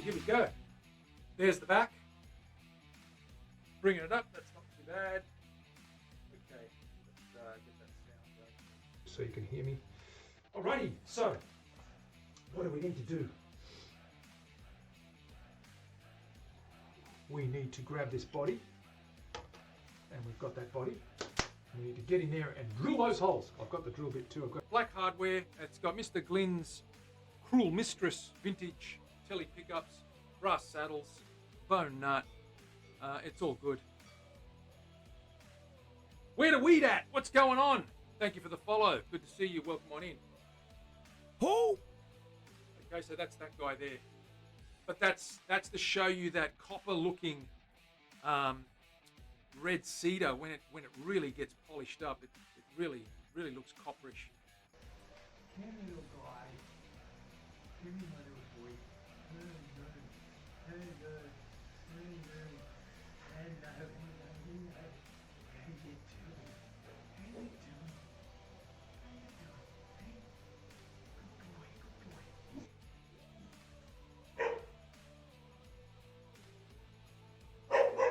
here we go. There's the back. Bringing it up, that's not too bad. Okay, let's get that sound going so you can hear me. Alrighty, so what do we need to do? We need to grab this body, and we've got that body. We need to get in there and drill those holes. I've got the drill bit too. I've got black hardware. It's got Mr. Glynn's Cruel Mistress vintage telly pickups, brass saddles, bone nut. It's all good. Where the weed at? What's going on? Thank you for the follow. Good to see you. Welcome on in. Who? Okay, so that's that guy there. But that's to show you that copper-looking red cedar when it really gets polished up. It really looks copperish. Come here, little guy. Come here, my little boy. Hello. How you doing? How you doing? Hey? Good boy.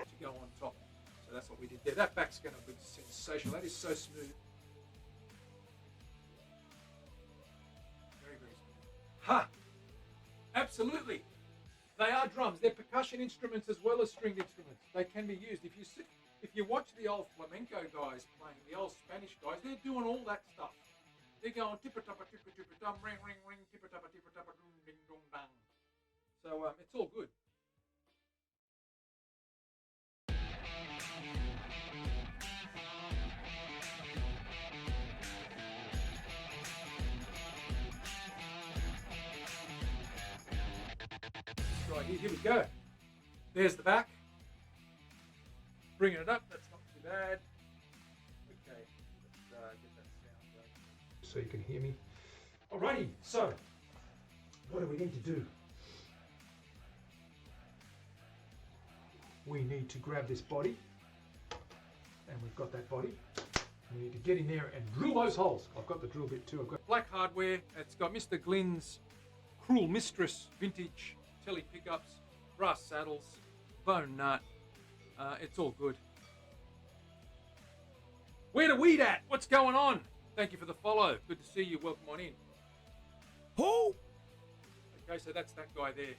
To go on top. So that's what we did there. That back's going to be sensational. That is so smooth. Very smooth. Ha! Absolutely. They are drums. They're percussion instruments as well as stringed instruments. They can be used. If you watch the old flamenco guys playing, the old Spanish guys, they're doing all that stuff. They're going tippa-tappa, tippa-tippa-dum, ring, tippa-tappa, tippa-tappa, ding, dong, dang. So it's all good. Right, here we go. There's the back. Bringing it up, that's not too bad. Okay, let's get that sound going so you can hear me. Alrighty, so what do we need to do? We need to grab this body, and we've got that body. We need to get in there and drill those holes. I've got the drill bit too. I've got black hardware. It's got Mr. Glynn's Cruel Mistress vintage telly pickups, brass saddles, bone nut. It's all good. Where the weed at? What's going on? Thank you for the follow. Good to see you. Welcome on in. Who? Okay, so that's that guy there.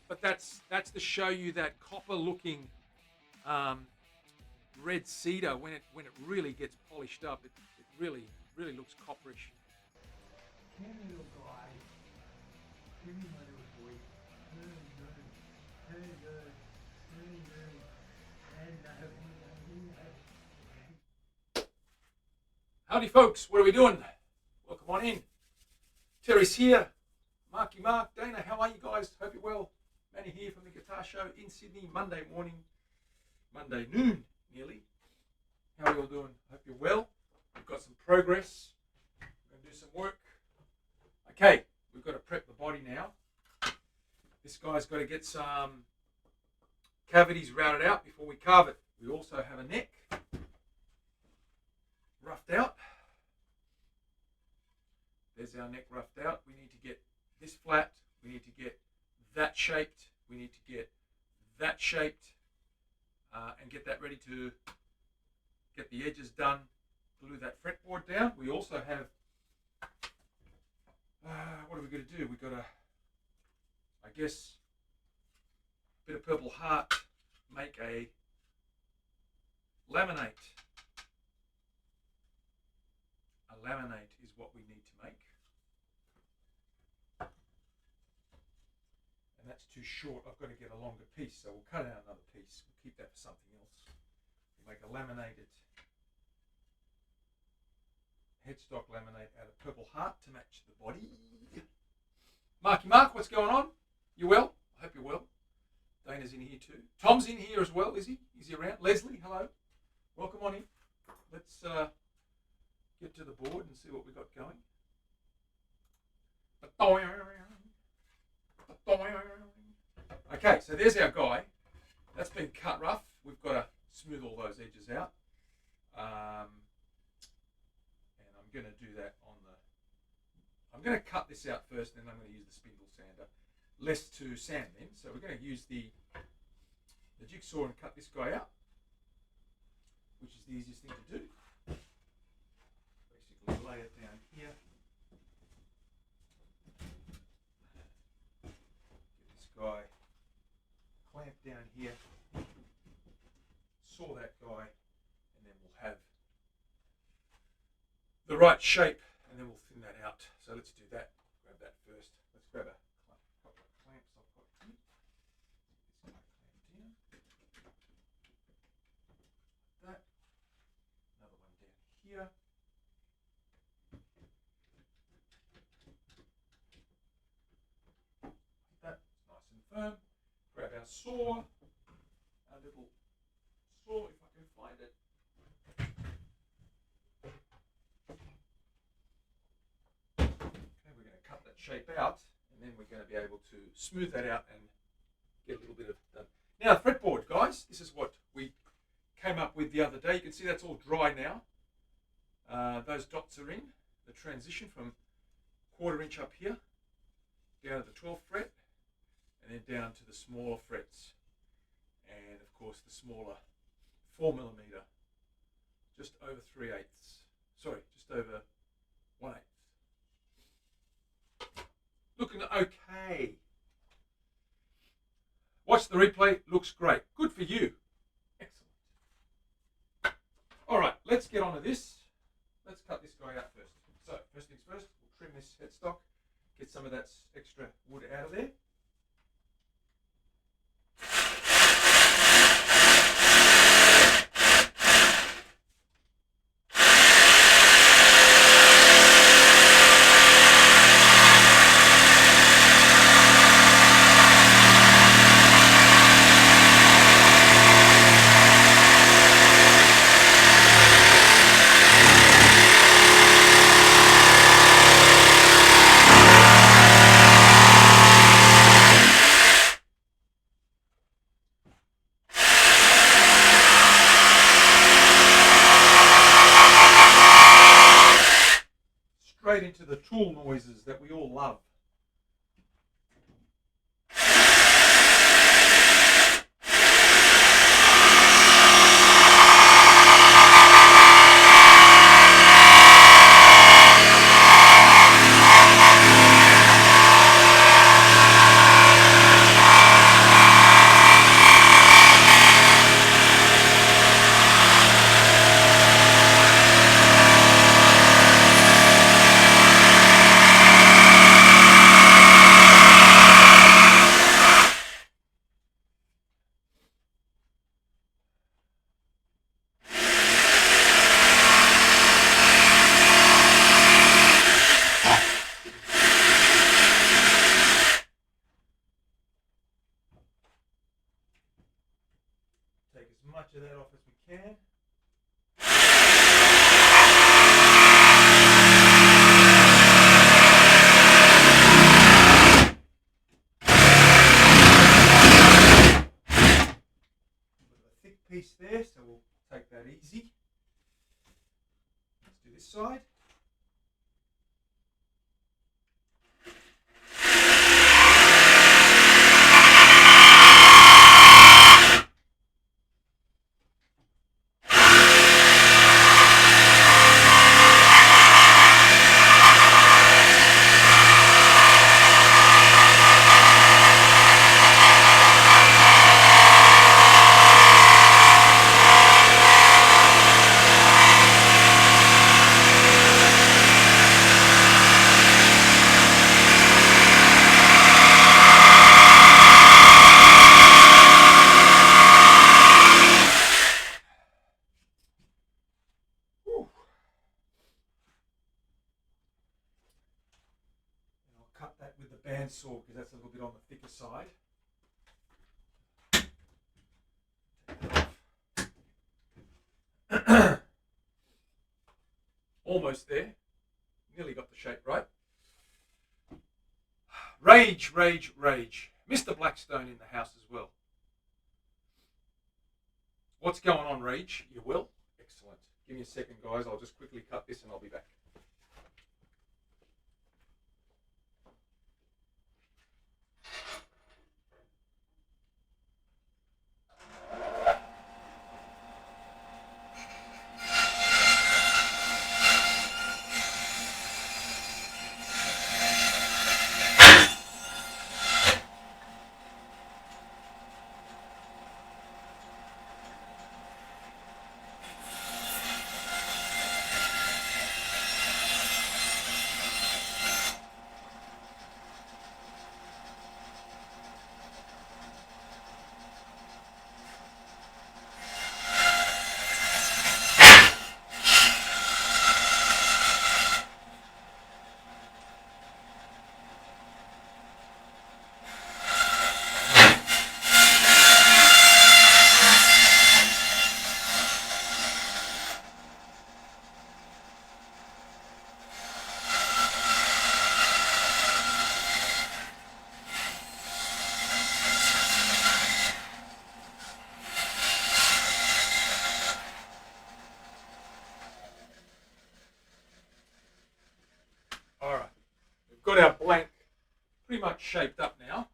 But that's to show you that copper-looking red cedar when it really gets polished up. It really looks copperish. Come here, little guy. Come here, my little boy. Hello. Howdy folks, what are we doing? Welcome on in. Terry's here. Marky Mark, Dana, how are you guys? Hope you're well. Manny here from the Guitar Show in Sydney, Monday morning, Monday noon nearly. How are you all doing? Hope you're well. We've got some progress. We're going to do some work. Okay, we've got to prep the body now. This guy's got to get some cavities routed out before we carve it. We also have a neck roughed out. There's our neck roughed out. We need to get this flat. We need to get that shaped. We need to get that shaped and get that ready to get the edges done, glue that fretboard down. We also have, what are we going to do? We've got to, I guess, a bit of purple heart, make a laminate. A laminate is what we need to make. And that's too short. I've got to get a longer piece, so we'll cut out another piece. We'll keep that for something else. We'll make a laminated headstock laminate out of purple heart to match the body. Marky Mark, what's going on? You well? I hope you're well. Dana's in here too. Tom's in here as well, is he? Is he around? Leslie, hello. Welcome on in. Let's get to the board and see what we got going. Okay, so there's our guy. That's been cut rough. We've got to smooth all those edges out. And I'm going to do that on the... I'm going to cut this out first, then I'm going to use the spindle sander. less to sand then. So we're going to use the jigsaw and cut this guy out, which is the easiest thing to do. Basically lay it down here. Get this guy clamped down here. Saw that guy, and then we'll have the right shape, and then we'll thin that out. So let's do that. Grab that first. Let's grab a couple of clamps I've got here. This guy clamped down. That. Another one down here. Like that. Nice and firm. Grab our saw. Our little saw, if I can find it. Okay, we're going to cut that shape out, and then we're going to be able to smooth that out and get a little bit of done. Now, fretboard, guys, this is what we came up with the other day. You can see that's all dry now. Those dots are in the transition from 1/4 inch up here down to the 12th fret, and then down to the smaller frets, and of course the smaller 4mm, just over 3/8. Sorry, just over 1/8. Looking okay. Watch the replay, looks great. Good for you. Excellent. All right, let's get on to this. Let's cut this guy out first. So, first things first, we'll trim this headstock, get some of that extra wood out of there. Straight into the tool noises that we all love. Take as much of that off as we can. A thick piece there, so we'll take that easy. Let's do this side. Cut that with the bandsaw because that's a little bit on the thicker side. Take that off. Almost there. Nearly got the shape right. Rage, rage, rage. Mr. Blackstone in the house as well. What's going on, Rage? You will? Excellent. Give me a second, guys. I'll just quickly cut this and I'll be back. got our blank pretty much shaped up now.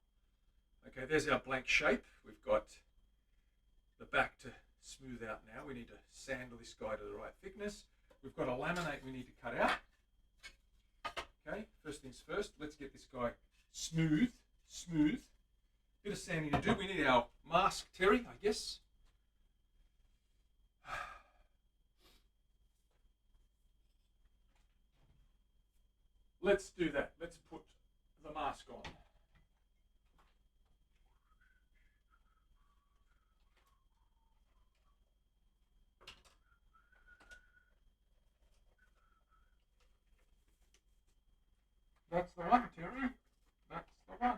Okay, there's our blank shape. We've got the back to smooth out now. We need to sandal this guy to the right thickness. We've got a laminate we need to cut out. Okay, first things first, let's get this guy smooth. Bit of sanding to do. We need our mask, Terry, I guess. Let's do that. Let's put the mask on. That's the one, Terry. That's the one.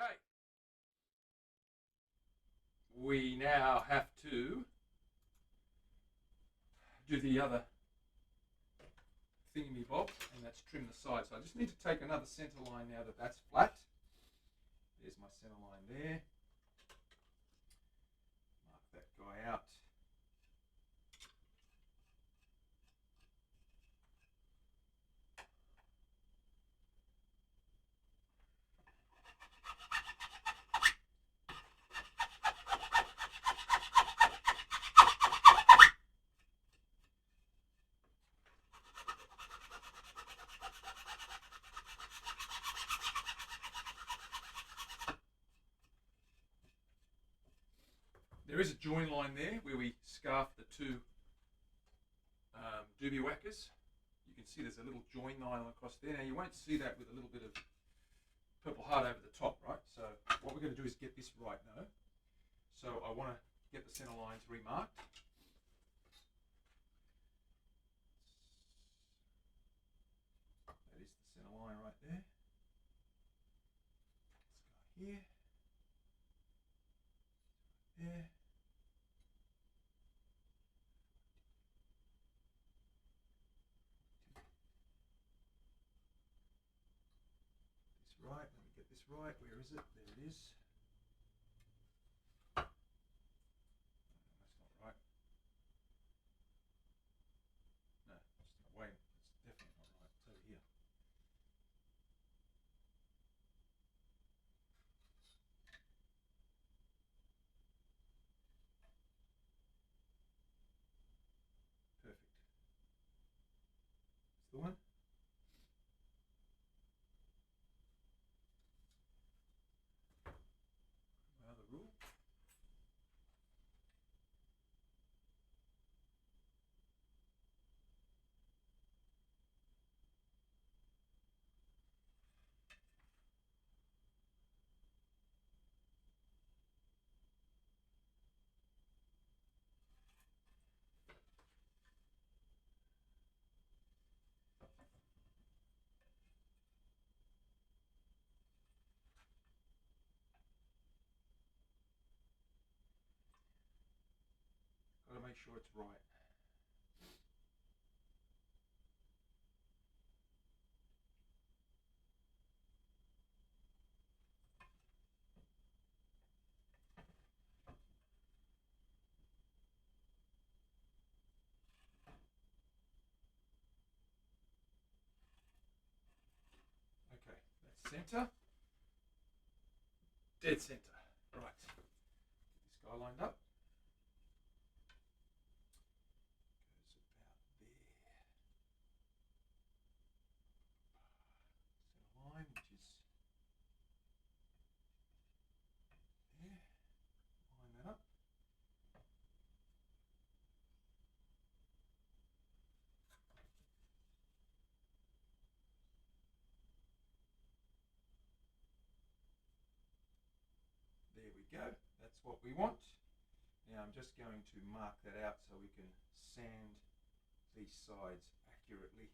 Okay. We now have to do the other thingy-bob, and that's trim the side. So I just need to take another center line now that that's flat. There's my center line there. Mark that guy out. There is a join line there where we scarf the two doobie whackers. You can see there's a little join line across there. Now you won't see that with a little bit of purple heart over the top, right? So what we're going to do is get this right now. So I want to get the center lines remarked. That is the center line right there. Let's go here. There. This right. Let me get this right. Where is it? There it is. That's not right. No, it's not. Wait, it's definitely not right. It's over here. Perfect. It's the one. My other rule. Got to make sure it's right. Okay, that's center. Dead center. Right. Get this guy lined up. Goes about there. Center line, which is there. Line that up. There we go. That's what we want. Now I'm just going to mark that out so we can sand these sides accurately.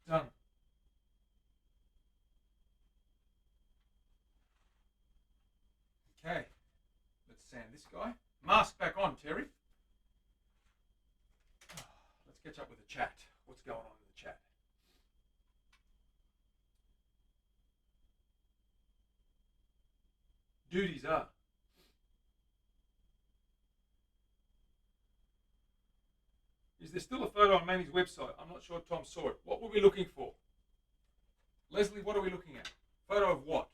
Done. Okay, let's sand this guy. Mask back on, Terry. Let's catch up with the chat. What's going on in the chat? Duties are. Is there still a photo on Manny's website? I'm not sure Tom saw it. What were we looking for? Leslie, what are we looking at? Photo of what?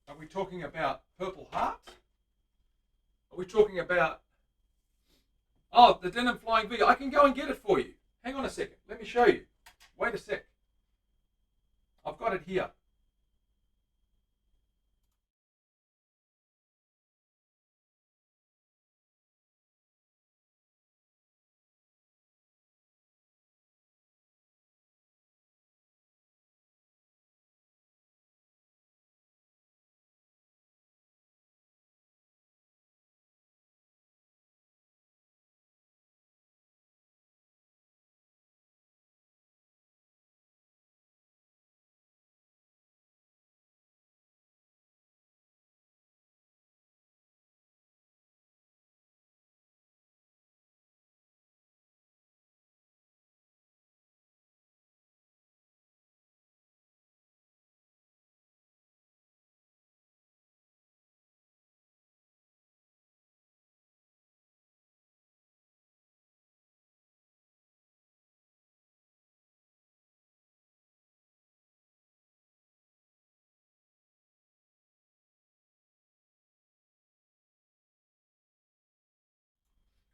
Are we talking about Purple Heart? Are we talking about... Oh, the Denim Flying V. I can go and get it for you. Hang on a second. Let me show you. Wait a sec. I've got it here.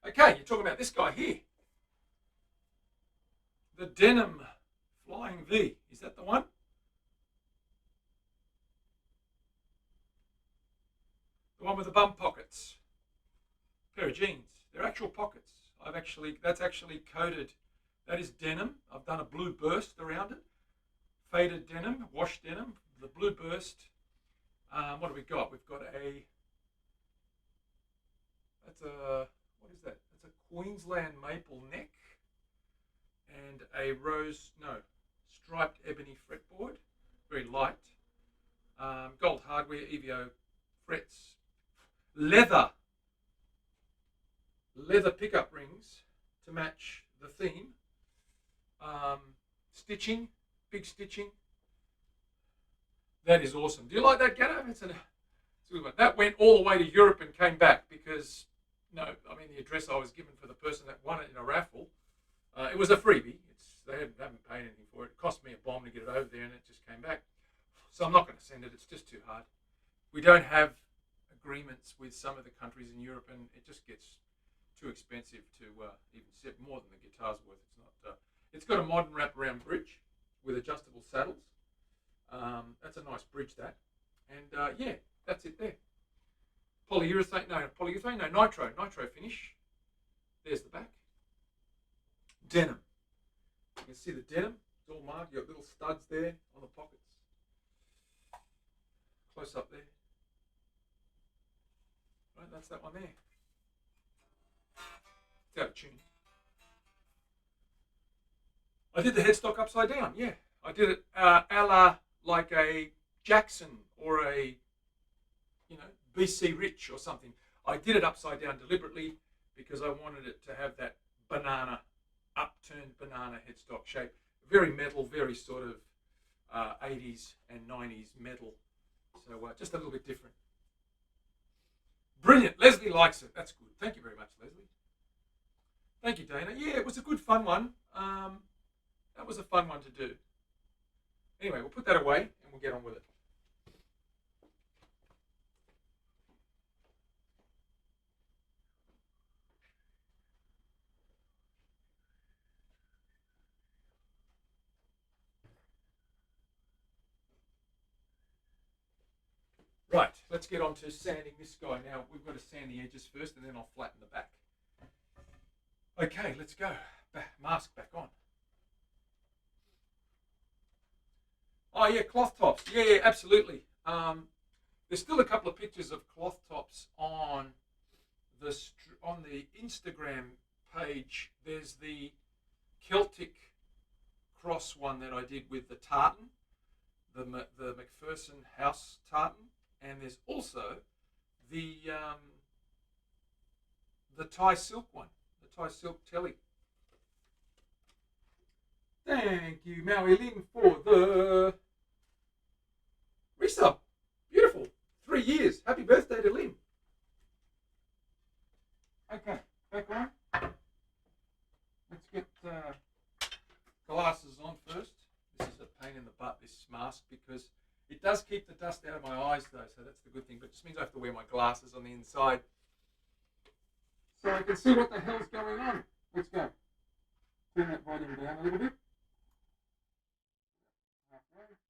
Okay, you're talking about this guy here. The denim Flying V. Is that the one? The one with the bum pockets. Pair of jeans. They're actual pockets. That's actually coated. That is denim. I've done a blue burst around it. Faded denim, washed denim. The blue burst. What have we got? We've got what is that? That's a Queensland maple neck and a striped ebony fretboard. Very light. Gold hardware, EVO frets. Leather pickup rings to match the theme. Stitching, big stitching. That is awesome. Do you like that, Gatto? It's a good one. That went all the way to Europe and came back because, the address I was given for the person that won it in a raffle, it was a freebie. They haven't paid anything for it. It cost me a bomb to get it over there and it just came back. So I'm not going to send it. It's just too hard. We don't have agreements with some of the countries in Europe and it just gets too expensive to even set more than the guitar's worth. It's not. It's got a modern wraparound bridge with adjustable saddles. That's a nice bridge, that. And yeah, that's it there. Nitro finish. There's the back. Denim. You can see the denim. It's all marked. You've got little studs there on the pockets. Close up there. Right, that's that one there. It's out of tune. I did the headstock upside down, yeah. I did it a la like a Jackson or a, BC Rich or something. I did it upside down deliberately because I wanted it to have that upturned banana headstock shape. Very metal, very sort of 80s and 90s metal. So just a little bit different. Brilliant. Leslie likes it. That's good. Thank you very much, Leslie. Thank you, Dana. Yeah, it was a good, fun one. That was a fun one to do. Anyway, we'll put that away and we'll get on with it. Right, let's get on to sanding this guy now. We've got to sand the edges first and then I'll flatten the back. Okay, let's go. Mask back on. Oh yeah, cloth tops. Yeah, absolutely. There's still a couple of pictures of cloth tops on the Instagram page. There's the Celtic cross one that I did with the tartan, the McPherson house tartan, and there's also the Thai silk one, the Thai silk telly. Thank you, Maui Ling, for the resub. Beautiful. 3 years. Happy birthday to Lynn. Okay, back on. Let's get glasses on first. This is a pain in the butt, this mask, because it does keep the dust out of my eyes though, so that's the good thing, but it just means I have to wear my glasses on the inside so I can see what the hell's going on. Let's go. Turn that volume down a little bit. Halfway. Let's go.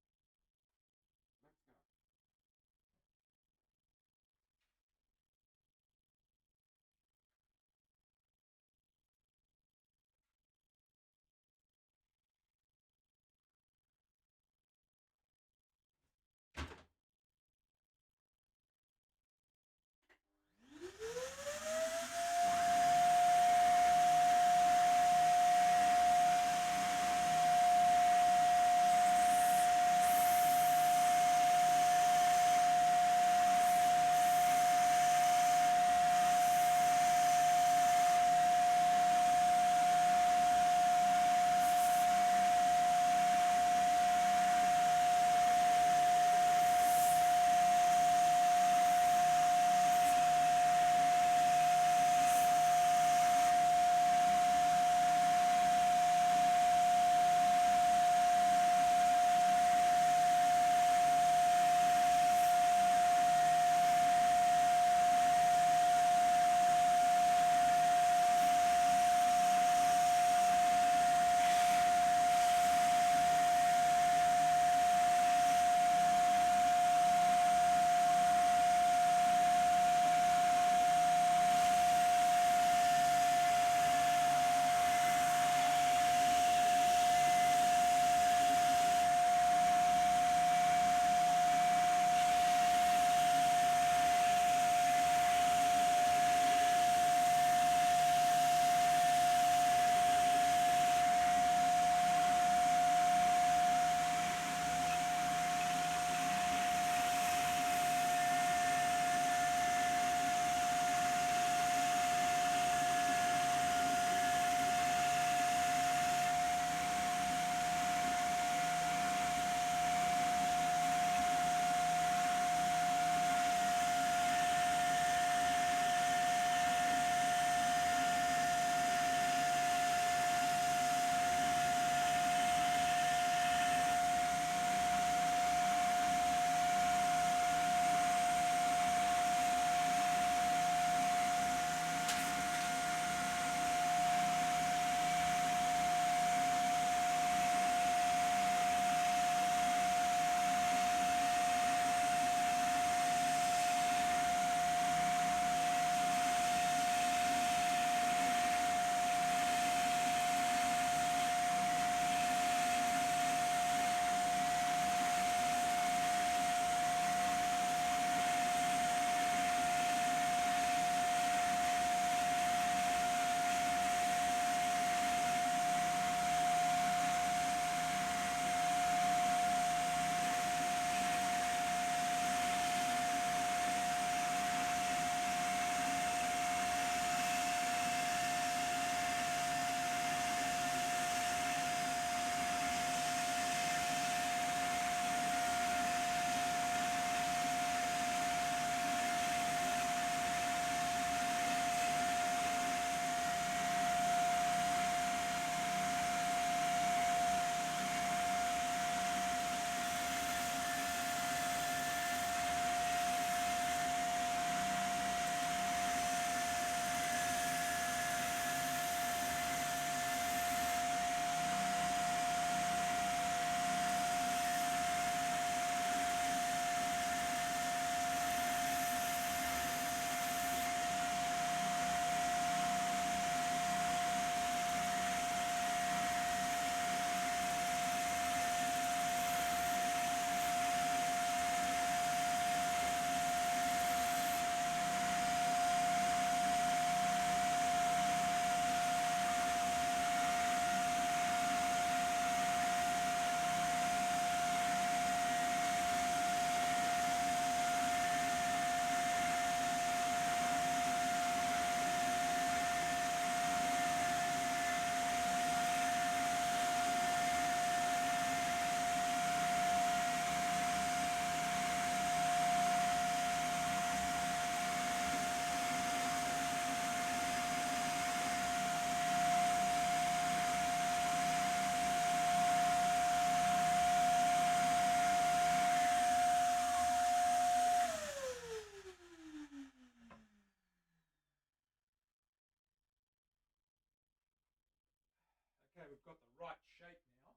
we've got the right shape now.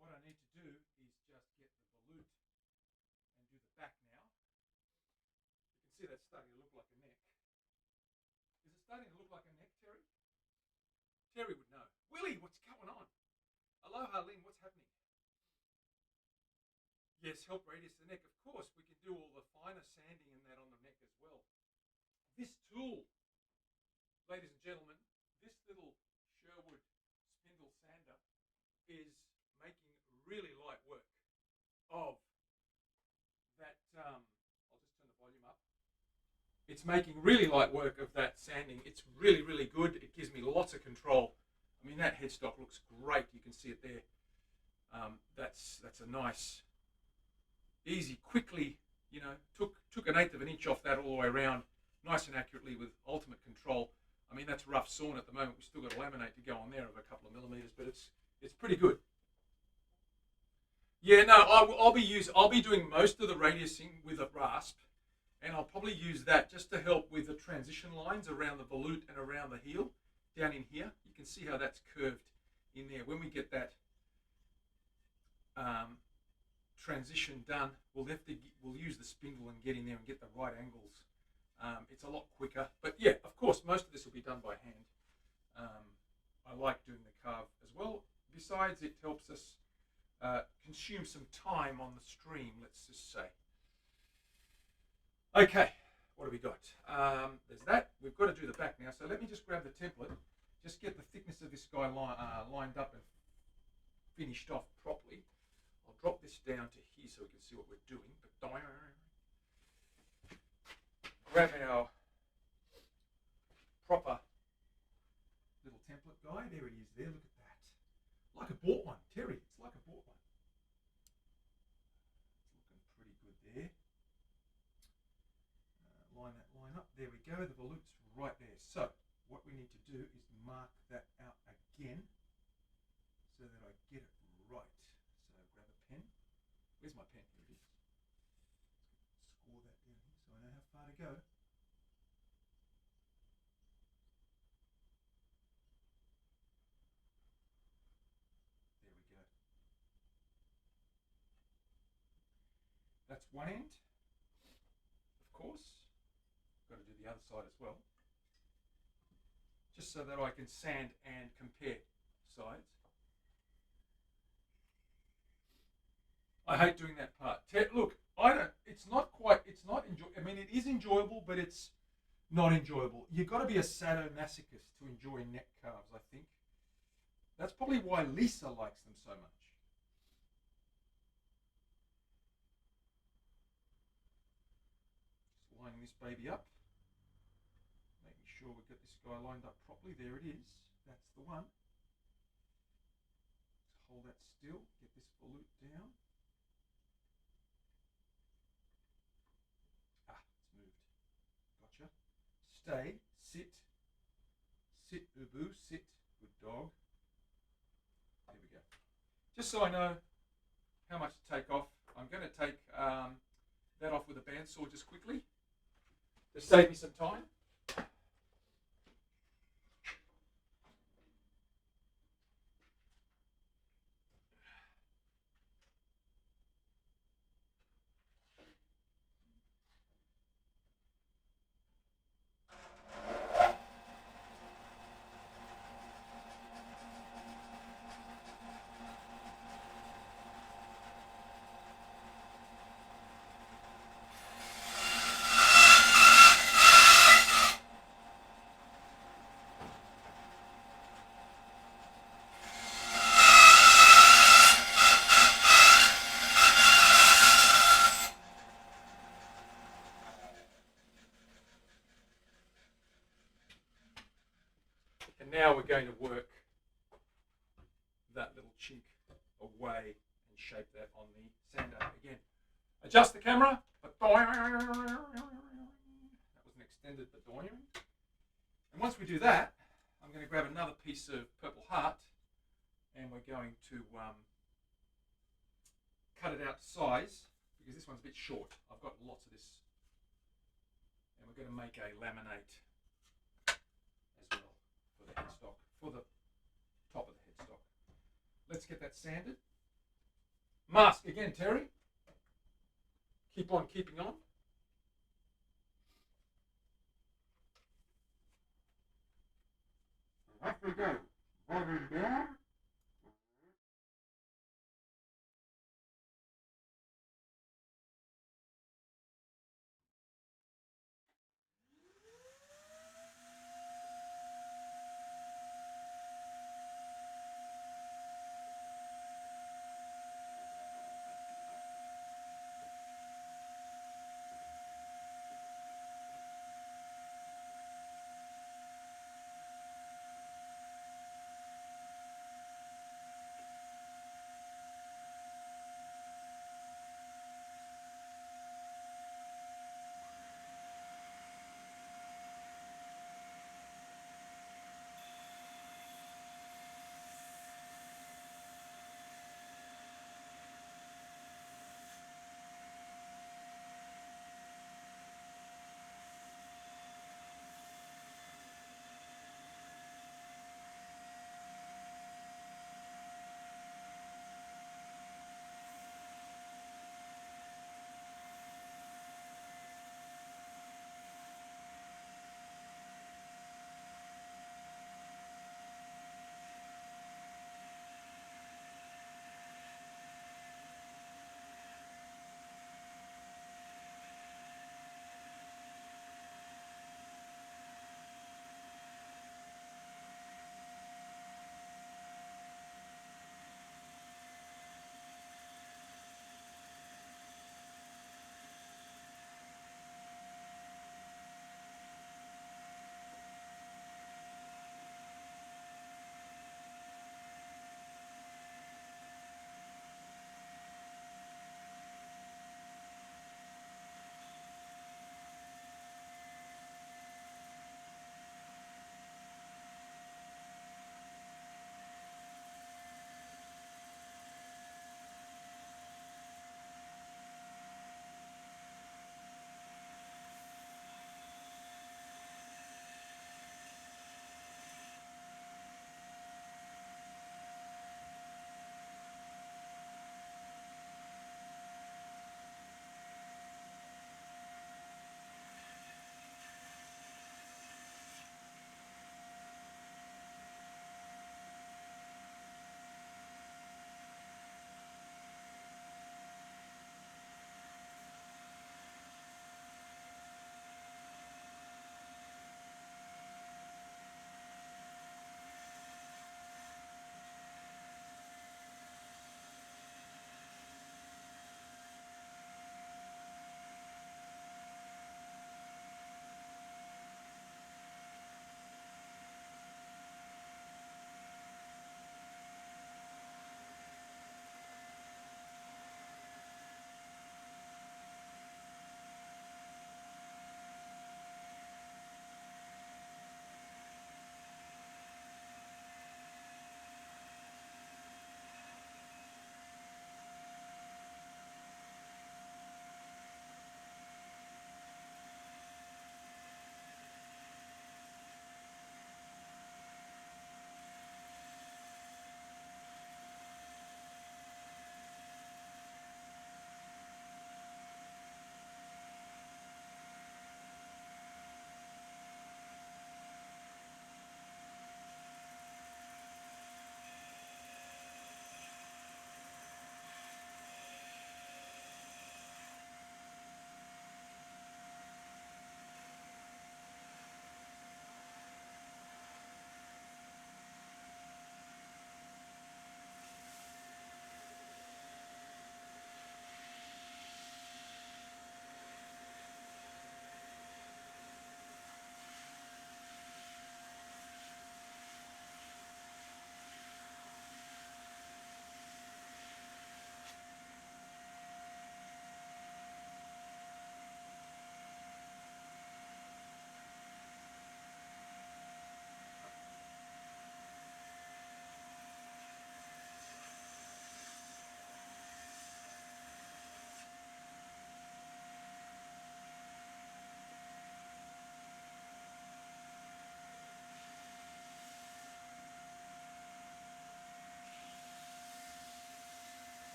What I need to do is just get the volute and do the back now. You can see that's starting to look like a neck. Is it starting to look like a neck, Terry? Terry would know. Willie, what's going on? Aloha, Lynn, what's happening? Yes, help radius the neck. Of course, we can do all the finer sanding and that on the neck as well. This tool, ladies and gentlemen, this little Sherwood spindle sander is making really light work of that. I'll just turn the volume up. It's making really light work of that sanding. It's really, really good. It gives me lots of control. I mean, that headstock looks great. You can see it there. That's a nice, easy, quickly, you know, took an 1/8 of an inch off that all the way around, nice and accurately with ultimate control. I mean, that's rough sawn at the moment. We've still got a laminate to go on there of a couple of millimeters, but it's pretty good. Yeah, no, I'll be doing most of the radiusing with a rasp, and I'll probably use that just to help with the transition lines around the volute and around the heel down in here. You can see how that's curved in there. When we get that transition done, we'll use the spindle and get in there and get the right angles. It's a lot quicker, but yeah, of course, most of this will be done by hand. I like doing the carve as well. Besides, it helps us consume some time on the stream, let's just say. Okay, what have we got? There's that. We've got to do the back now, so let me just grab the template, just get the thickness of this guy lined up and finished off properly. I'll drop this down to here so we can see what we're doing. But grab our proper little template guy. There it is there. Look at that. Like I bought one. Terry, it's like I bought one. It's looking pretty good there. Line that line up. There we go. The volute's right there. So what we need to do is mark that out again so that I get it right. So grab a pen. Where's my pen? Here it is. Score that down here so I know how far to go. There we go. That's one end, of course. Got to do the other side as well, just so that I can sand and compare sides. I hate doing that part. Look, it's not enjoyable. I mean, it is enjoyable, but it's not enjoyable. You've got to be a sadomasochist to enjoy neck carves, I think. That's probably why Lisa likes them so much. Just lining this baby up. Making sure we've got this guy lined up properly. There it is. That's the one. Just hold that still. Get this volute down. It's moved. Gotcha. Stay. Sit. Sit, Ubu. Sit. Good dog. There we go. Just so I know how much to take off, I'm going to take that off with a bandsaw just quickly to save me some time. And now we're going to work that little chink away and shape that on the sander again. Adjust the camera. That was an extended badoing. And once we do that, I'm going to grab another piece of purple heart and we're going to cut it out to size because this one's a bit short. I've got lots of this. And we're going to make a laminate as well for the headstock, for the top of the headstock. get that sanded. Mask again, Terry. Keep on keeping on. Off we go. Volume down.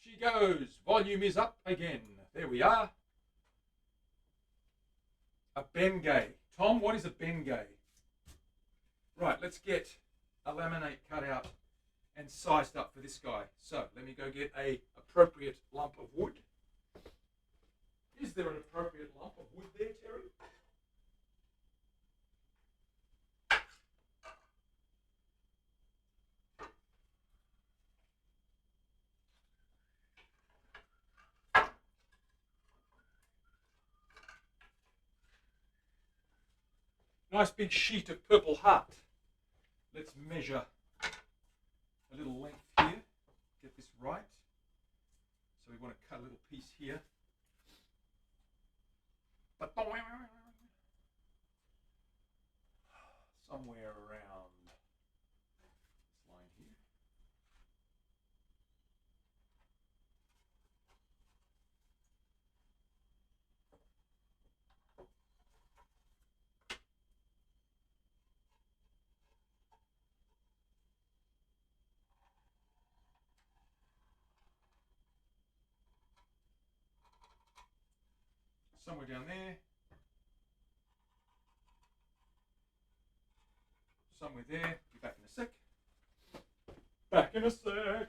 she goes. Volume is up again. There we are. A Bengay. Tom, what is a Bengay? Right, let's get a laminate cut out and sized up for this guy. So let me go get a appropriate lump of wood. Is there an appropriate lump of wood there, Terry? Nice big sheet of purple heart. Let's measure a little length here. Get this right. So we want to cut a little piece here. But somewhere around this line here. Somewhere down there. Somewhere there. Be back in a sec. Back in a second.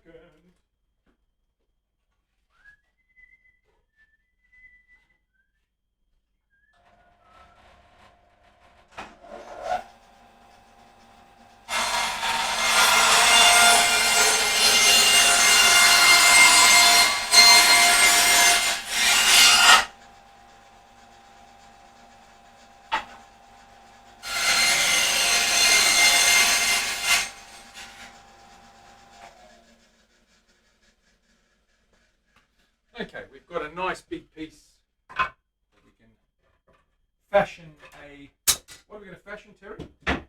Okay, we've got a nice big piece that we can fashion a, what are we going to fashion, Terry? A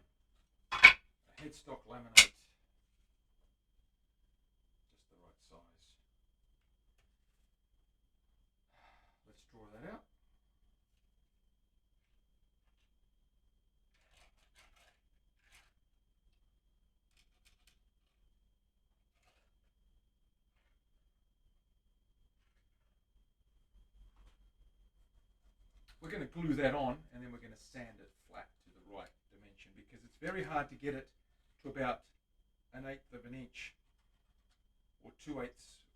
headstock laminate. Just the right size. Let's draw that out. We're going to glue that on and then we're going to sand it flat to the right dimension because it's very hard to get it to about 1/8 of an inch or 2/8,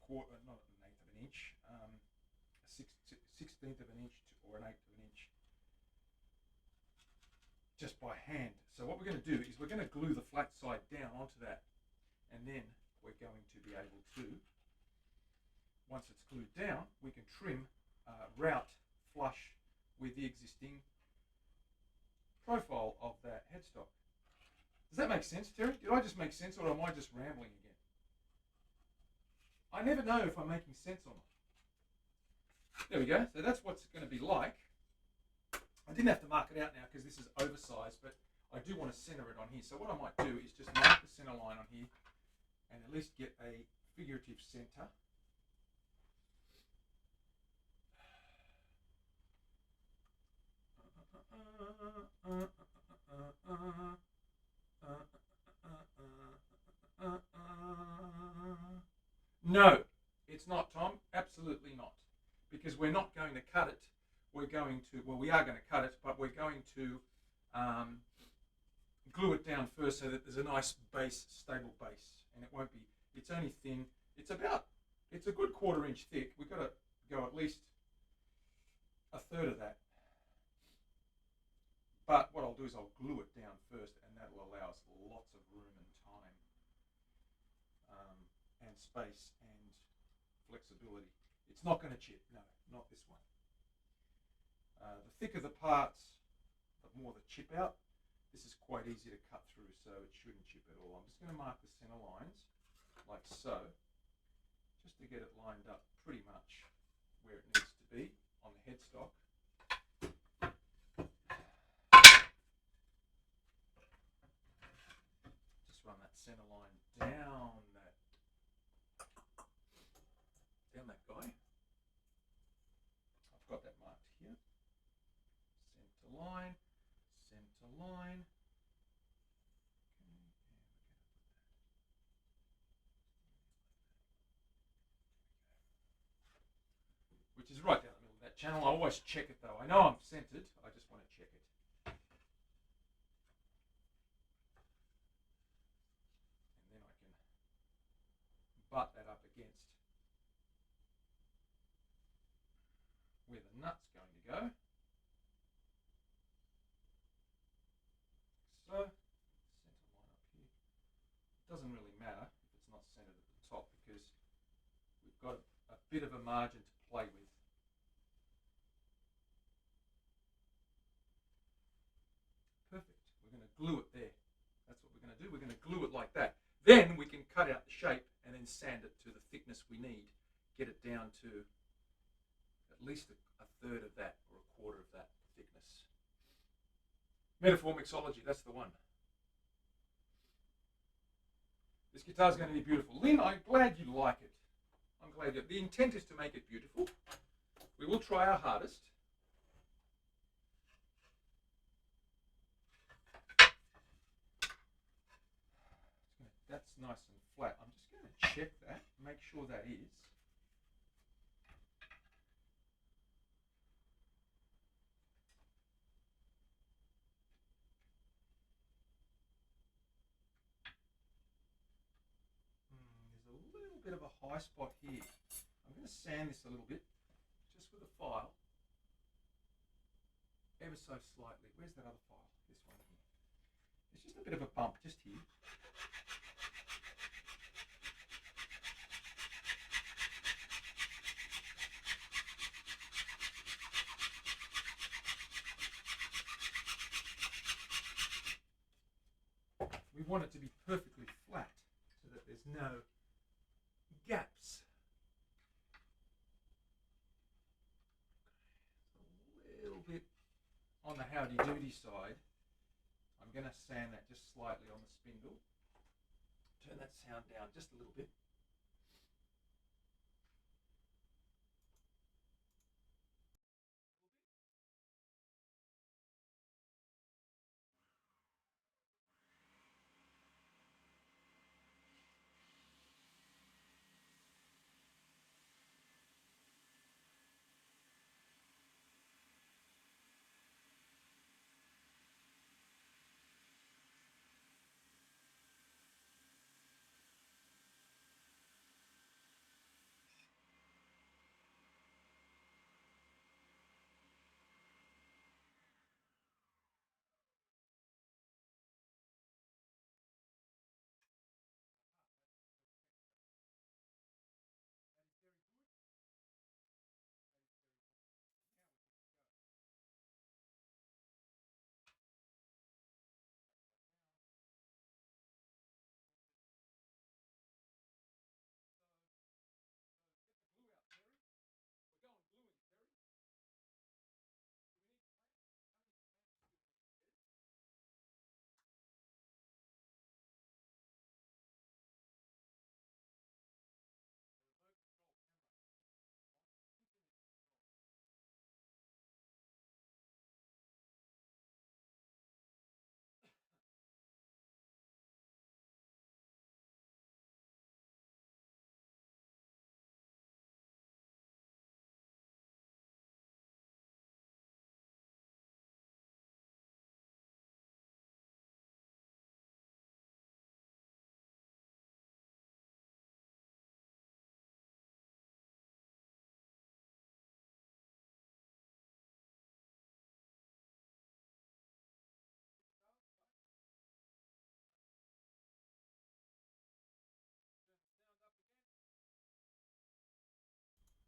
not 1/8 of an inch, a 16th of an inch or 1/8 of an inch just by hand. So what we're going to do is we're going to glue the flat side down onto that and then we're going to be able to, once it's glued down, we can trim route flush with the existing profile of that headstock. Does that make sense, Terry? Did I just make sense or am I just rambling again? I never know if I'm making sense or not. There we go. So that's what's going to be like. I didn't have to mark it out now because this is oversized, but I do want to center it on here. So what I might do is just mark the center line on here and at least get a figurative center. No, it's not, Tom. Absolutely not. Because we're not going to cut it. We're going to, well, we are going to cut it, but we're going to glue it down first so that there's a nice base, stable base. And it won't be, it's only thin. It's a good 1/4 inch thick. We've got to go at least 1/3 of that. But what I'll do is I'll glue it down first and that will allow us lots of room and time and space and flexibility. It's not going to chip, no, not this one. The thicker the parts, the more the chip out. This is quite easy to cut through, so it shouldn't chip at all. I'm just going to mark the center lines like so, just to get it lined up pretty much where it needs to be on the headstock. Run that center line down that guy. I've got that marked here. Center line, center line. which is right down the middle of that channel. I always check it though. I know I'm centered, I just want to check it. And then I can butt that up against where the nut's going to go. So, center line up here. It doesn't really matter if it's not centered at the top because we've got a bit of a margin to play with. Perfect. We're going to glue it there. That's what we're going to do. We're going to glue it like that. Then we can cut out the shape and then sand it to the thickness we need. Get it down to at least a third of that or a quarter of that thickness. Metaphor mixology, that's the one. This guitar is going to be beautiful. Lynn, I'm glad you like it. I'm glad you. The intent is to make it beautiful. We will try our hardest. That's nice and flat. I'm just going to check that, make sure that is. There's a little bit of a high spot here. I'm going to sand this a little bit, just with a file, ever so slightly. Where's that other file? This one here. There's just a bit of a bump just here. We want it to be perfectly flat so that there's no gaps. A little bit on the howdy-doody side. I'm going to sand that just slightly on the spindle. Turn that sound down just a little bit.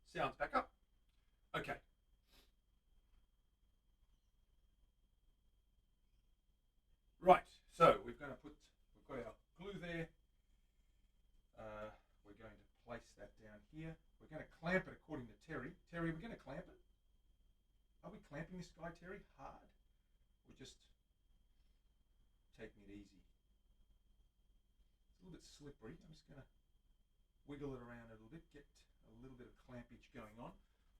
Sounds back up. Okay. Right, so we've got our glue there. We're going to place that down here. We're going to clamp it according to Terry. Terry, we're going to clamp it. Are we clamping this guy, Terry, hard? Or just taking it easy? It's a little bit slippery. I'm just going to wiggle it around a little bit, get a little bit of clampage going on.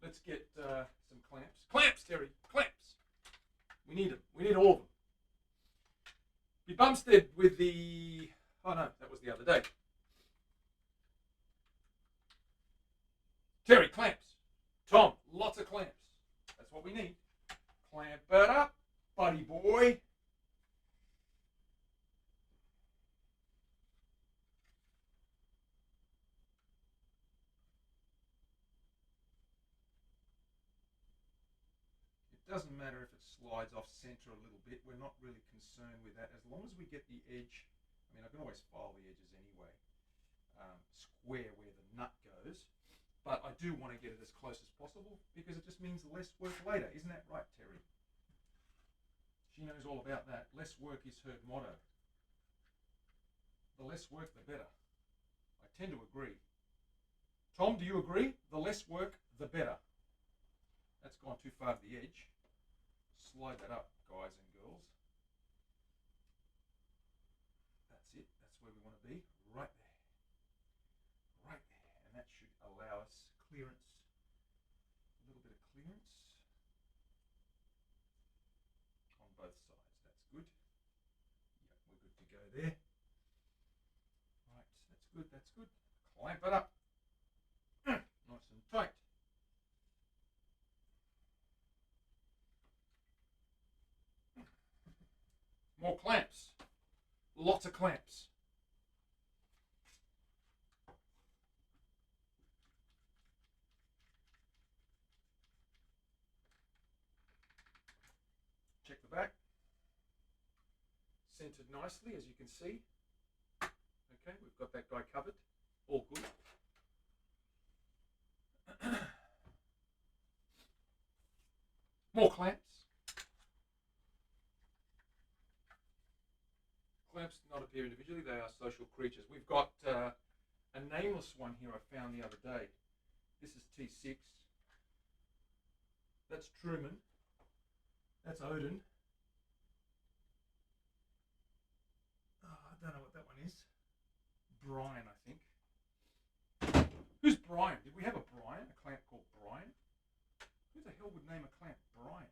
Let's get some clamps. Clamps, Terry, clamps. We need them. We need all of them. Be Bumstead with the, oh no, that was the other day. Terry, clamps. Tom, lots of clamps. That's what we need. Clamp it up, buddy boy. It doesn't matter if it slides off center a little bit. We're not really concerned with that. As long as we get the edge, I mean, I can always file the edges anyway, square where the nut goes. But I do want to get it as close as possible because it just means less work later. Isn't that right, Terry? She knows all about that. Less work is her motto. The less work, the better. I tend to agree. Tom, do you agree? The less work, the better. That's gone too far to the edge. Slide that up, guys and girls. That's it. That's where we want to be. Right there. Right there. And that should allow us clearance. A little bit of clearance on both sides. That's good. Yep, we're good to go there. Right, that's good. That's good. Clamp it up. Nice and tight. More clamps. Lots of clamps. Check the back. Centered nicely, as you can see. Okay, we've got that guy covered. All good. More clamps. Clamps do not appear individually, they are social creatures. We've got a nameless one here I found the other day. This is T6. That's Truman. That's Odin. I don't know what that one is. Brian, I think. Who's Brian? Did we have a Brian? A clamp called Brian? Who the hell would name a clamp Brian?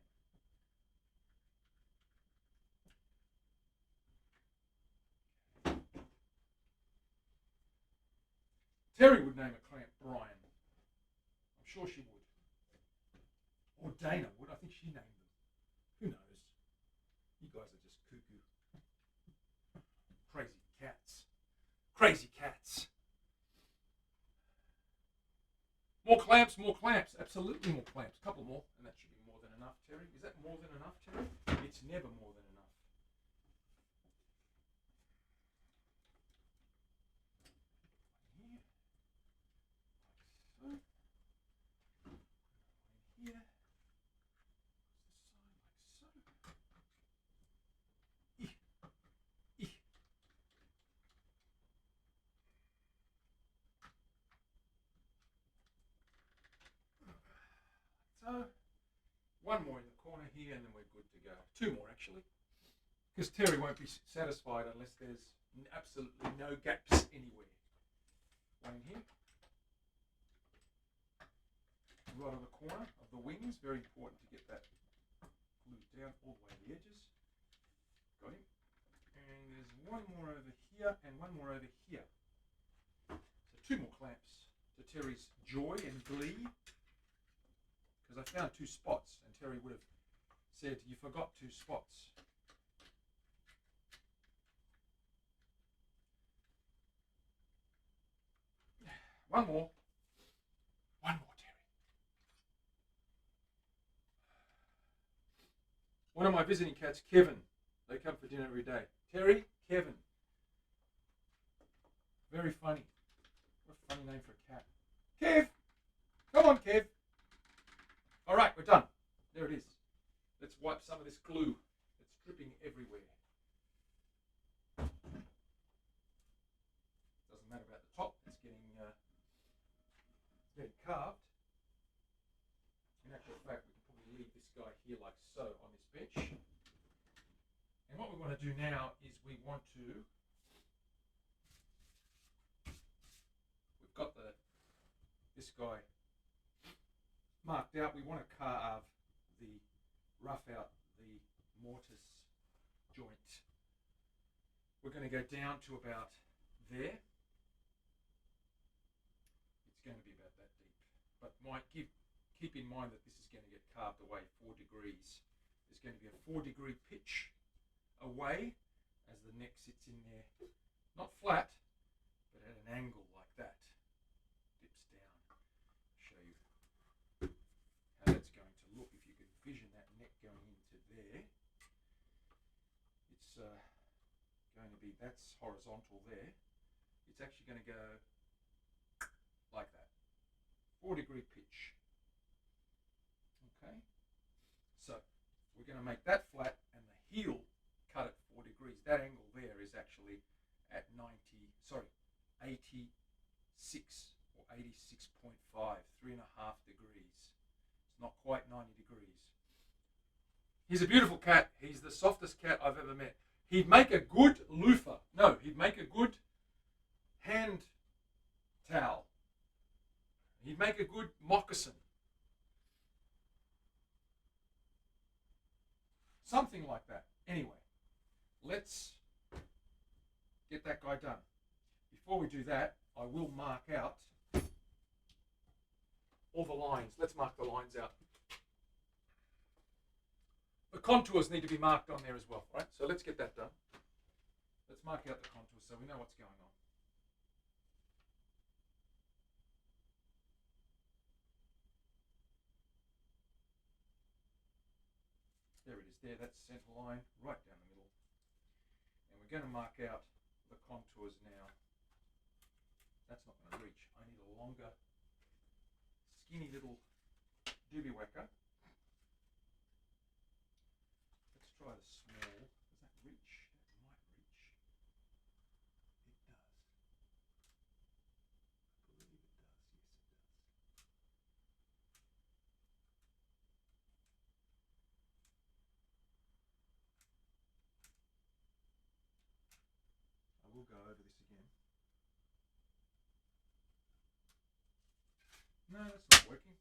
Terry would name a clamp Brian. I'm sure she would. Or Dana would. I think she named them. Who knows? You guys are just cuckoo. Crazy cats. Crazy cats. More clamps, more clamps. Absolutely more clamps. A couple more, and that should be more than enough, Terry. Is that more than enough, Terry? It's never more than enough. Here, like so. Here, like so. So, one more in the corner here and then we're good to go. Two more actually. Because Terry won't be satisfied unless there's absolutely no gaps anywhere. One in here. Right on the corner of the wings. Very important to get that glued down all the way to the edges. Got him. And there's one more over here and one more over here. So two more clamps to Terry's joy and glee. Because I found two spots and Terry would have said, you forgot two spots. One more. One more, Terry. One of my visiting cats, Kevin. They come for dinner every day. Terry, Kevin. Very funny. What a funny name for a cat. Kev! Come on, Kev. All right, we're done. There it is. Let's wipe some of this glue. It's dripping everywhere. Doesn't matter about the top. It's getting carved. In actual fact, we can probably leave this guy here like so on this bench. And what we want to do now is we want to, we've got this guy marked out. We want to carve rough out the mortise joint. We're going to go down to about there. It's going to be about that deep, but might give keep in mind that this is going to get carved away 4 degrees. There's going to be a 4-degree pitch away as the neck sits in there, not flat, but at an angle like that. Dips down. Show you how that's going to look. If you can vision that neck going into there, it's going to be, that's horizontal there. It's actually going to go like that. 4-degree pitch. Okay, so we're going to make that flat and the heel cut at 4 degrees. That angle there is actually at 86 or 86.5, 3.5 degrees. It's not quite 90 degrees. He's a beautiful cat. He's the softest cat I've ever met. He'd make a good loofah. No, he'd make a good hand towel. He'd make a good moccasin. Something like that. Anyway, let's get that guy done. Before we do that, I will mark out all the lines. Let's mark the lines out. The contours need to be marked on there as well, right? So let's get that done. Let's mark out the contours so we know what's going on. There it is there, that's the centre line, right down the middle. And we're going to mark out the contours now. That's not going to reach. I need a longer, skinny little doobie whacker. Let's try the small. Does that reach? That might reach. It does. I believe it does. Yes, it does. I will go over this again. No, that's not working.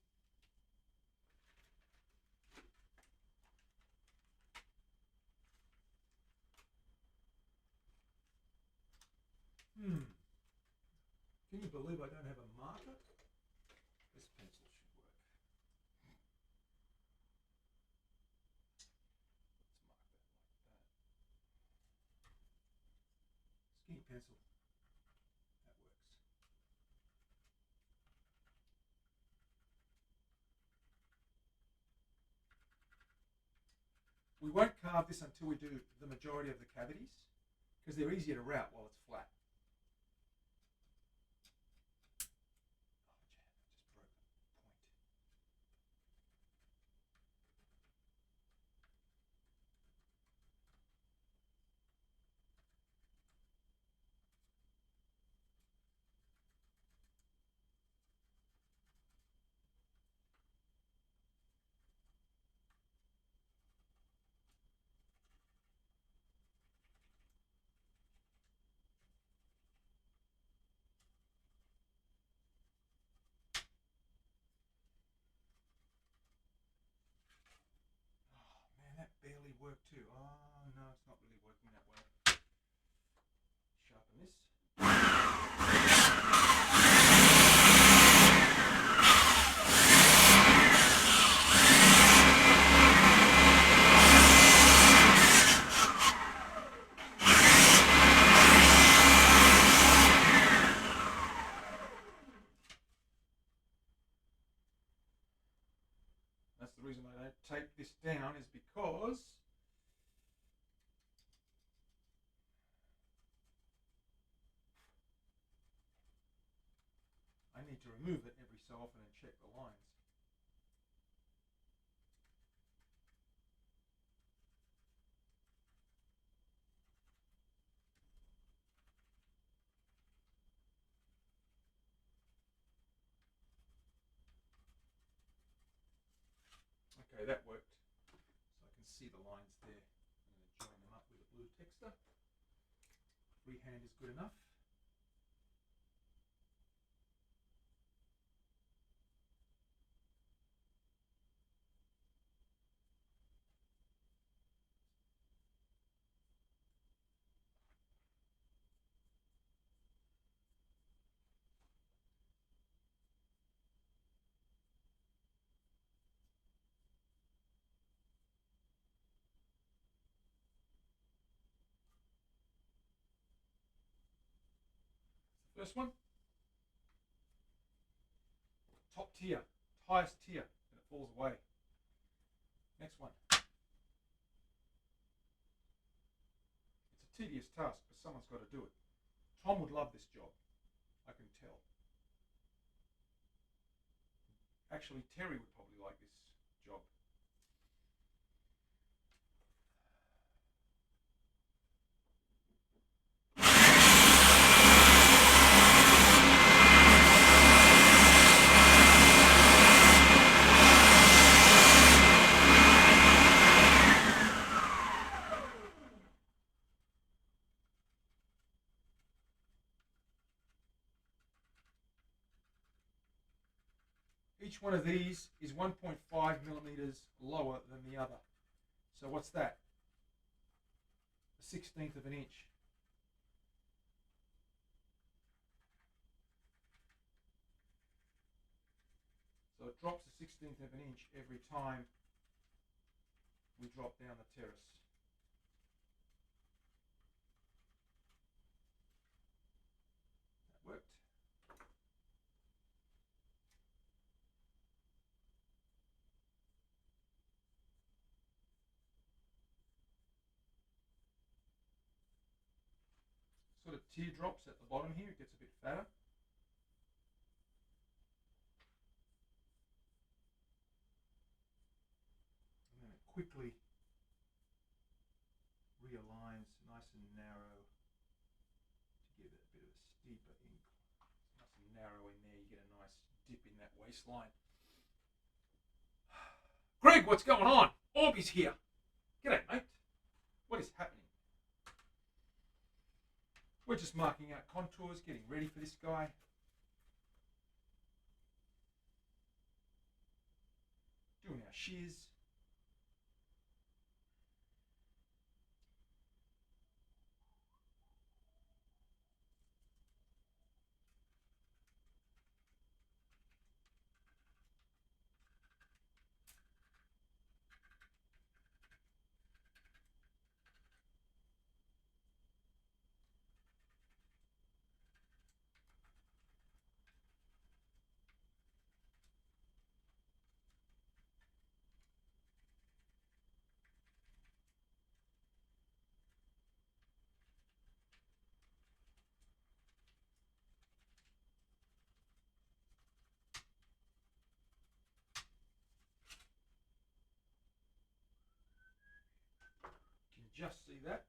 Can you believe I don't have a marker? This pencil should work. Let's mark that like that. Skinny pencil. That works. We won't carve this until we do the majority of the cavities because they're easier to route while it's flat. That barely worked too. Oh no, it's not really working that well. Sharpen this. That's the reason I don't tape this down, is because I need to remove it every so often and check the lines. Okay, that worked. So I can see the lines there. I'm going to join them up with a blue texture. Freehand is good enough. First one, top tier, highest tier, and it falls away. Next one. It's a tedious task, but someone's got to do it. Tom would love this job, I can tell. Actually, Terry would probably like this job. Each one of these is 1.5 millimeters lower than the other. So what's that? A 1/16 of an inch. So it drops a 1/16 of an inch every time we drop down the terrace. That worked. Sort of teardrops at the bottom here, it gets a bit fatter. And then it quickly realigns nice and narrow to give it a bit of a steeper incline. Nice and narrow in there, you get a nice dip in that waistline. Greg, what's going on? Orbie's here. G'day, mate. What is happening? We're just marking out contours, getting ready for this guy. Doing our shears. Just see that.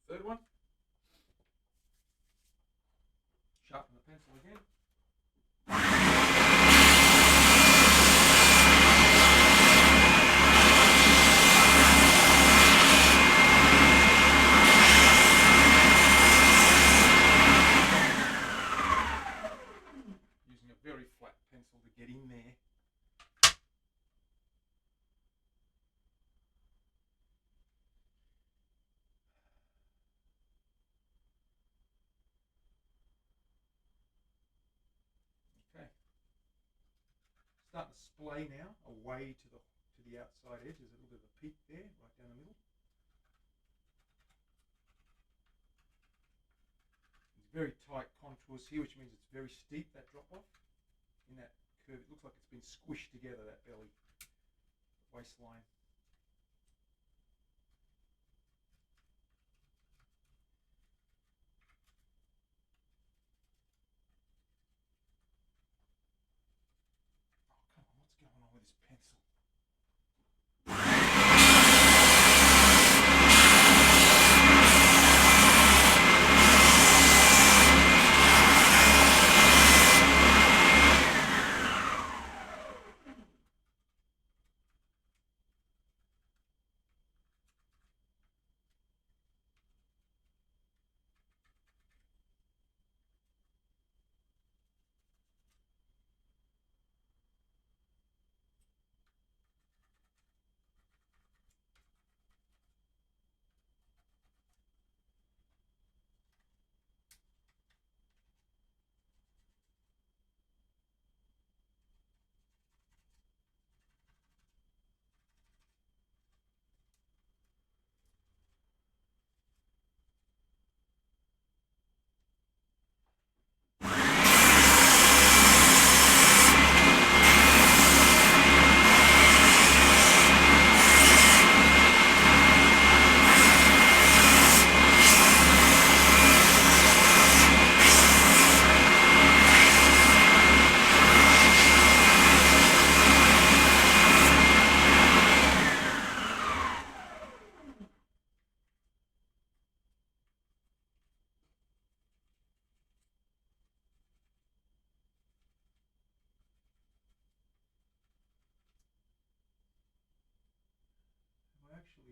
Third one. Sharpen the pencil again. Using a very flat pencil to get in there. Starting to splay now away to the outside edge. There's a little bit of a peak there, right down the middle. It's very tight contours here, which means it's very steep, that drop off in that curve. It looks like it's been squished together, that belly, waistline. What's going on with this pencil?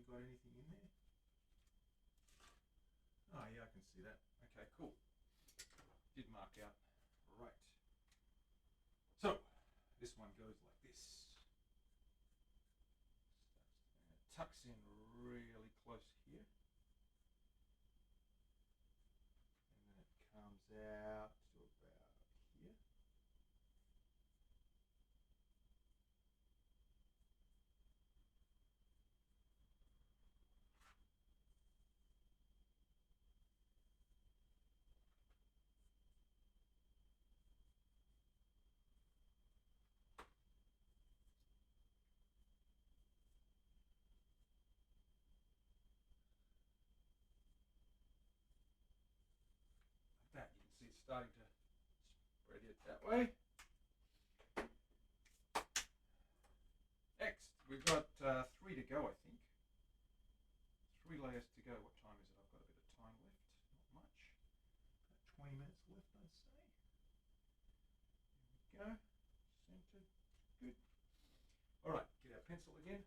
got anything in there. Oh yeah, I can see that. Okay, cool. Did mark out. Right. So this one goes like this. And it tucks in really close here. And then it comes out to about here. That you can see it's starting to spread it that way. Next, we've got 3 to go, I think. 3 layers to go. What time is it? I've got a bit of time left. Not much. About 20 minutes left, I'd say. There we go. Centered. Good. All right, get our pencil again.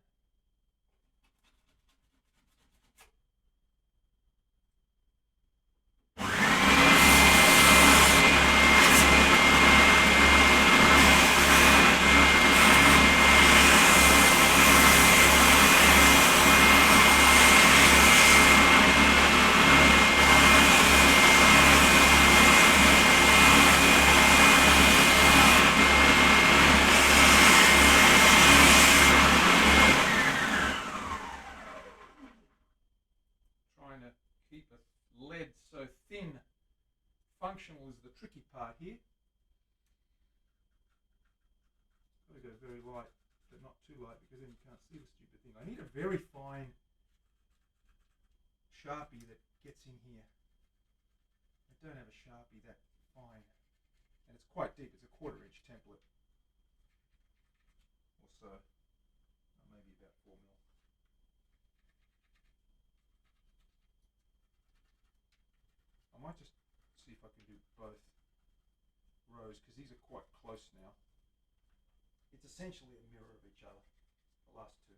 Trying to keep a lead so thin. Functional is the tricky part here. Got to go very light, but not too light because then you can't see the stupid thing. I need a very fine Sharpie that gets in here. I don't have a Sharpie that fine, and it's quite deep. It's a 1/4 inch template, or so, or maybe about 4 mil. I might just see if I can do both rows because these are quite close now. It's essentially a mirror of each other, the last 2.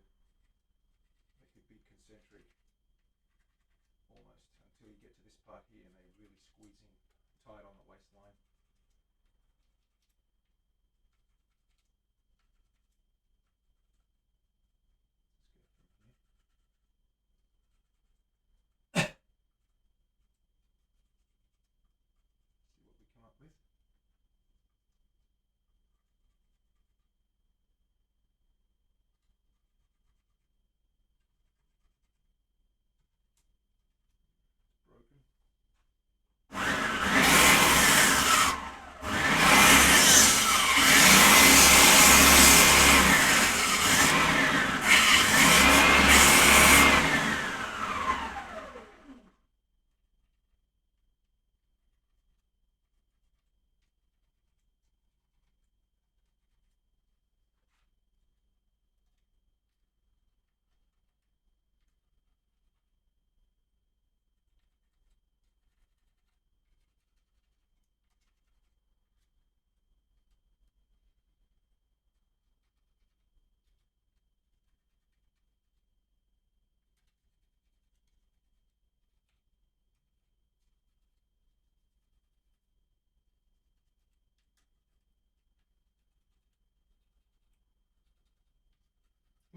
They could be concentric almost until you get to this part here and they really squeeze in tight on the waistline. Let's go from here. See what we come up with. Broken.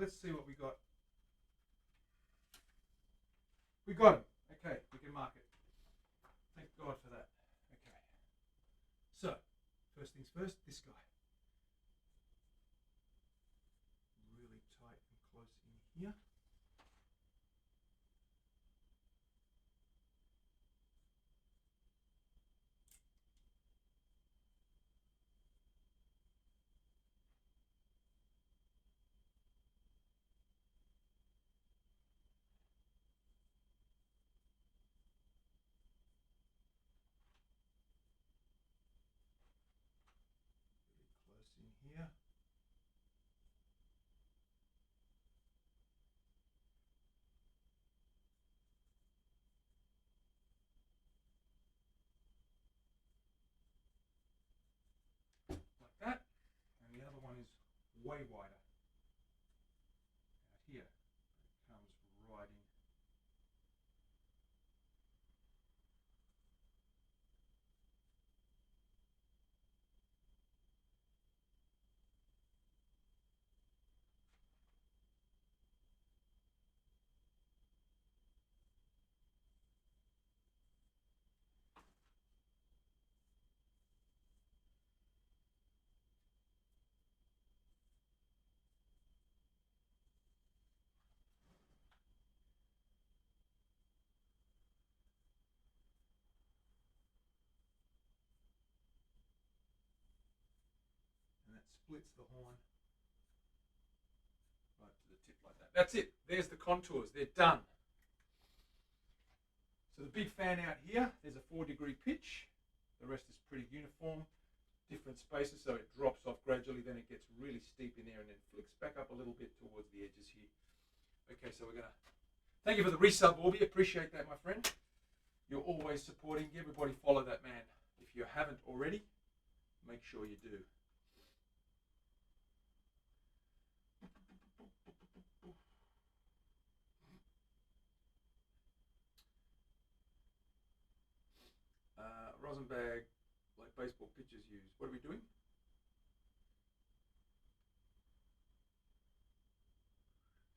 Let's see what we got. We got him. Okay, we can mark it. Thank God for that. Okay. So, first things first, this guy. Really tight and close in here. In here. Like that. And the other one is way wider. Out here. It comes right splits the horn right to the tip like that. That's it. There's the contours. They're done. So the big fan out here, there's a 4-degree pitch. The rest is pretty uniform, different spaces, so it drops off gradually, then it gets really steep in there and then flicks back up a little bit towards the edges here. Okay, so we're gonna thank you for the resub, Orby. Appreciate that, my friend. You're always supporting. Everybody follow that man. If you haven't already, make sure you do. Rosin bag, like baseball pitchers use. What are we doing?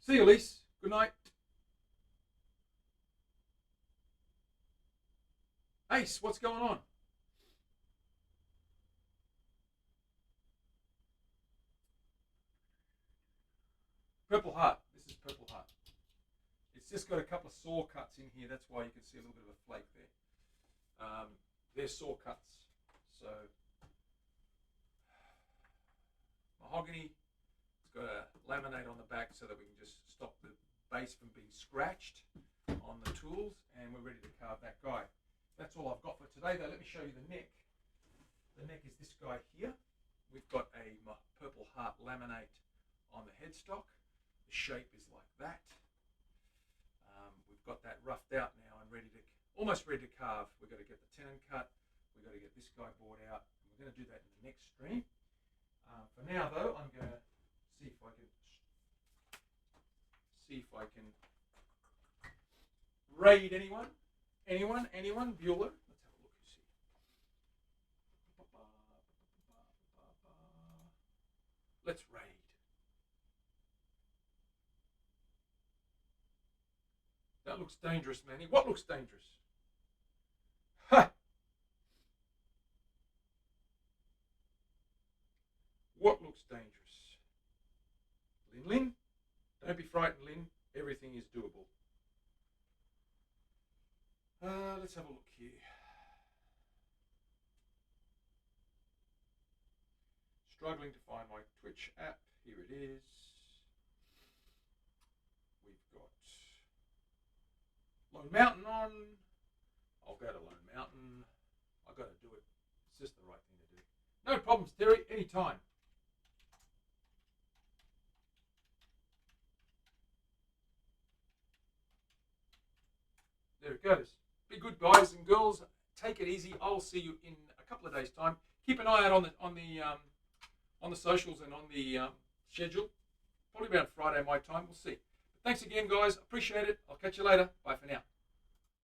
See you, Elise. Good night. Ace, what's going on? Purple Heart. This is Purple Heart. It's just got a couple of saw cuts in here. That's why you can see a little bit of a flake there. They're saw cuts. So mahogany. It's got a laminate on the back so that we can just stop the base from being scratched on the tools, and we're ready to carve that guy. That's all I've got for today, though. Let me show you the neck. The neck is this guy here. We've got a Purple Heart laminate on the headstock. The shape is like that. We've got that roughed out now and almost ready to carve. We've got to get the tenon cut. We've got to get this guy bored out. And we're going to do that in the next stream. For now, though, I'm going to see if I can raid anyone. Anyone? Bueller? Let's have a look and see. Let's raid. That looks dangerous, Manny. What looks dangerous? Ha! What looks dangerous? Lin? Don't be frightened, Lin. Everything is doable. Let's have a look here. Struggling to find my Twitch app. Here it is. We've got Lone Mountain on. I'll go to Lone Mountain. I've got to do it. It's just the right thing to do. No problems, Terry. Anytime. There it goes. Be good, guys and girls. Take it easy. I'll see you in a couple of days' time. Keep an eye out on the socials and on the schedule. Probably around Friday my time. We'll see. But thanks again, guys. Appreciate it. I'll catch you later. Bye for now.